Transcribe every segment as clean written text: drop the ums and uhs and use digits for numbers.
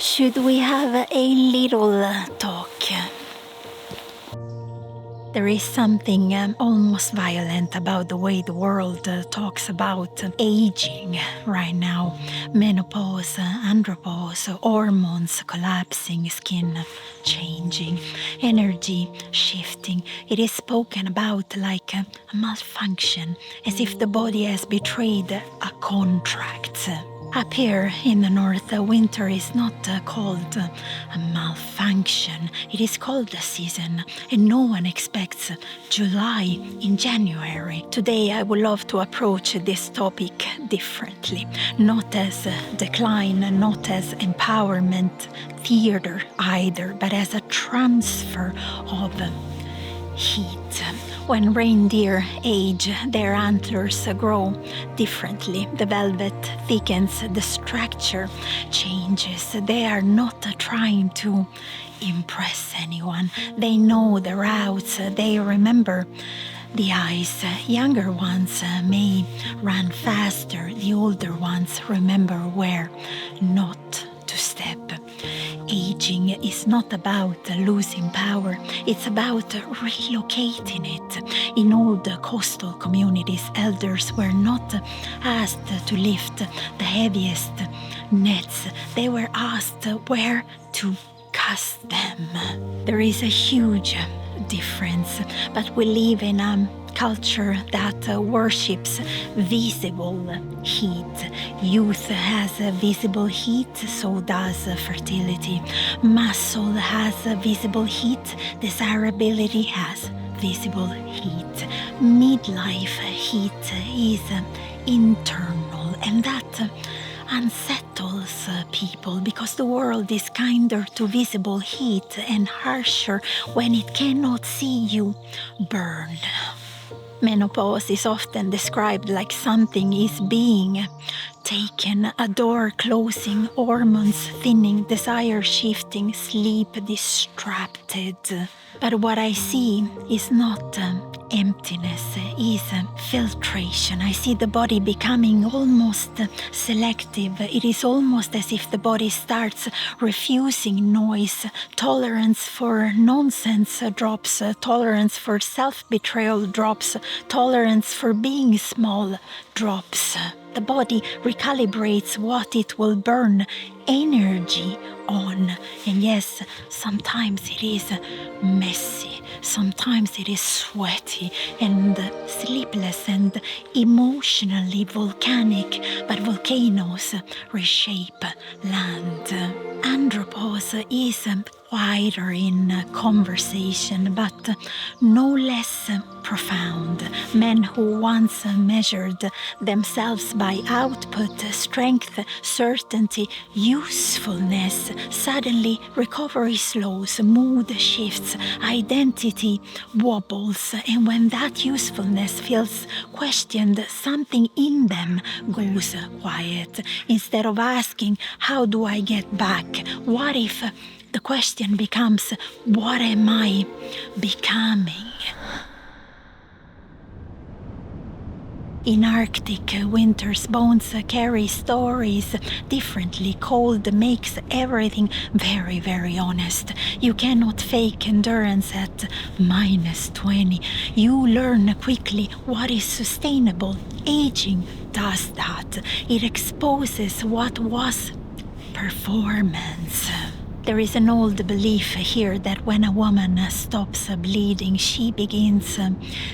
Should we have a little talk? There is something almost violent about the way the world talks about aging right now. Menopause, andropause, hormones collapsing, skin changing, energy shifting. It is spoken about like a malfunction, as if the body has betrayed a contract. Up here in the north, winter is not called a malfunction. It is called a season, and no one expects July in January. Today, I would love to approach this topic differently, not as decline, not as empowerment theater either, but as a transfer of heat. When reindeer age, their antlers grow differently. The velvet thickens, the structure changes. They are not trying to impress anyone. They know the routes, they remember the eyes. Younger ones may run faster, the older ones remember where not to step. Aging is not about losing power, it's about relocating it. In old coastal communities, elders were not asked to lift the heaviest nets, they were asked where to cast them. There is a huge difference, but we live in a culture that worships visible heat. Youth has visible heat, so does fertility. Muscle has visible heat, desirability has visible heat. Midlife heat is internal, and that unsettles people because the world is kinder to visible heat and harsher when it cannot see you burn. Menopause is often described like something is being taken, a door closing, hormones thinning, desire shifting, sleep distracted. But what I see is not emptiness, is filtration. I see the body becoming almost selective. It is almost as if the body starts refusing noise. Tolerance for nonsense drops, tolerance for self-betrayal drops, tolerance for being small drops. The body recalibrates what it will burn energy on. And yes, sometimes it is messy, sometimes it is sweaty and sleepless and emotionally volcanic, but volcanoes reshape land. Andropause is wider in conversation, but no less profound. Men who once measured themselves by output, strength, certainty, usefulness, suddenly recovery slows, mood shifts, identity wobbles, and when that usefulness feels questioned, something in them goes quiet. Instead of asking, how do I get back? What if the question becomes, what am I becoming? In Arctic winters, bones carry stories differently. Cold makes everything very, very honest. You cannot fake endurance at -20. You learn quickly what is sustainable. Aging does that. It exposes what was performance. There is an old belief here that when a woman stops bleeding, she begins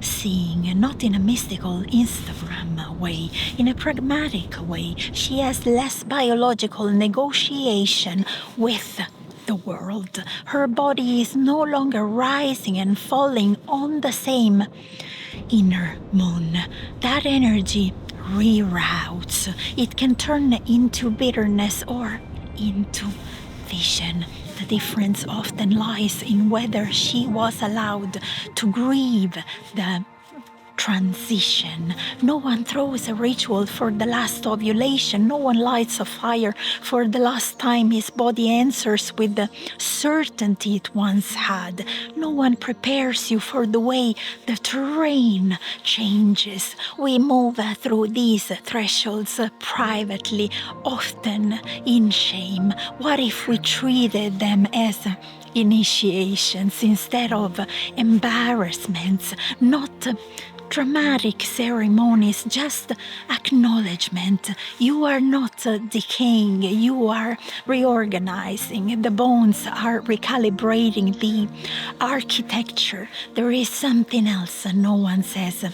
seeing, not in a mystical Instagram way, in a pragmatic way. She has less biological negotiation with the world. Her body is no longer rising and falling on the same inner moon. That energy reroutes. It can turn into bitterness or into vision. The difference often lies in whether she was allowed to grieve the transition. No one throws a ritual for the last ovulation. No one lights a fire for the last time his body answers with the certainty it once had. No one prepares you for the way the terrain changes. We move through these thresholds privately, often in shame. What if we treated them as initiations instead of embarrassments, not dramatic ceremonies, just acknowledgement. You are not decaying, you are reorganizing. The bones are recalibrating the architecture. There is something else no one says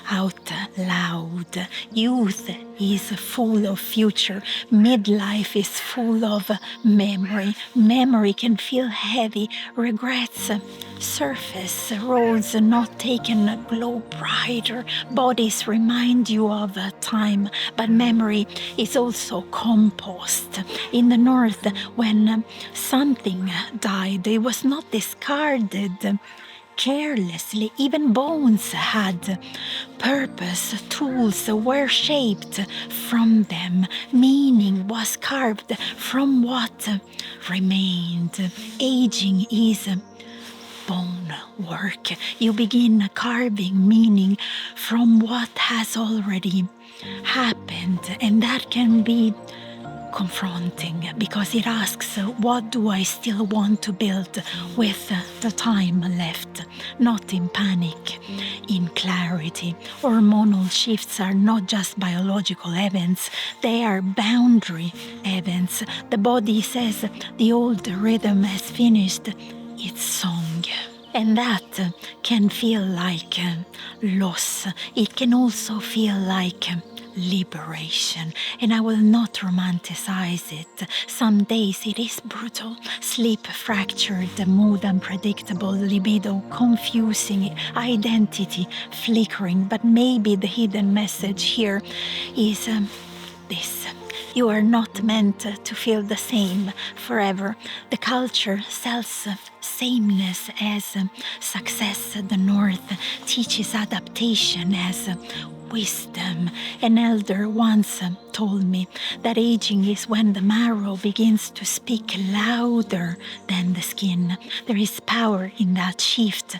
out loud. Youth is full of future. Midlife is full of memory. Memory can feel heavy. Regrets surface. Roads not taken glow brighter. Bodies remind you of time. But memory is also compost. In the north, when something died, it was not discarded carelessly. Even bones had purpose. Tools were shaped from them. Meaning was carved from what remained. Aging is bone work. You begin carving meaning from what has already happened, and that can be confronting because it asks, what do I still want to build with the time left? Not in panic, in clarity. Hormonal shifts are not just biological events, they are boundary events. The body says the old rhythm has finished its song. And that can feel like loss. It can also feel like liberation, and I will not romanticize it. Some days it is brutal, sleep fractured, mood unpredictable, libido confusing, identity flickering, but maybe the hidden message here is this. You are not meant to feel the same forever. The culture sells sameness as success. The North teaches adaptation as wisdom. An elder once told me that aging is when the marrow begins to speak louder than the skin. There is power in that shift.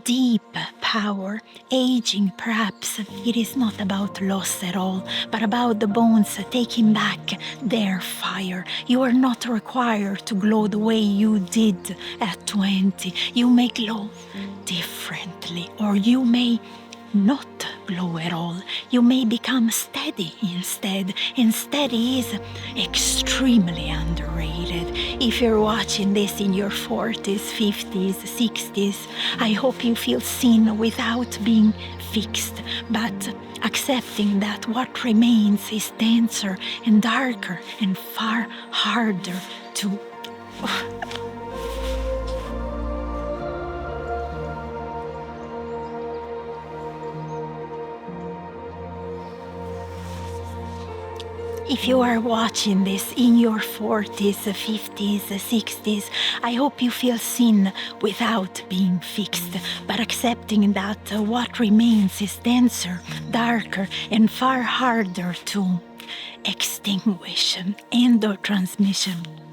Deep power. Aging, perhaps it is not about loss at all, but about the bones taking back their fire. You are not required to glow the way you did at 20. You may glow differently, or you may not glow at all. You may become steady instead, and steady is extremely underrated. If you're watching this in your 40s, 50s, 60s, I hope you feel seen without being fixed, but accepting that what remains is denser and darker and far harder to If you are watching this in your 40s, 50s, 60s, I hope you feel seen without being fixed, but accepting that what remains is denser, darker, and far harder to extinguish. End of transmission.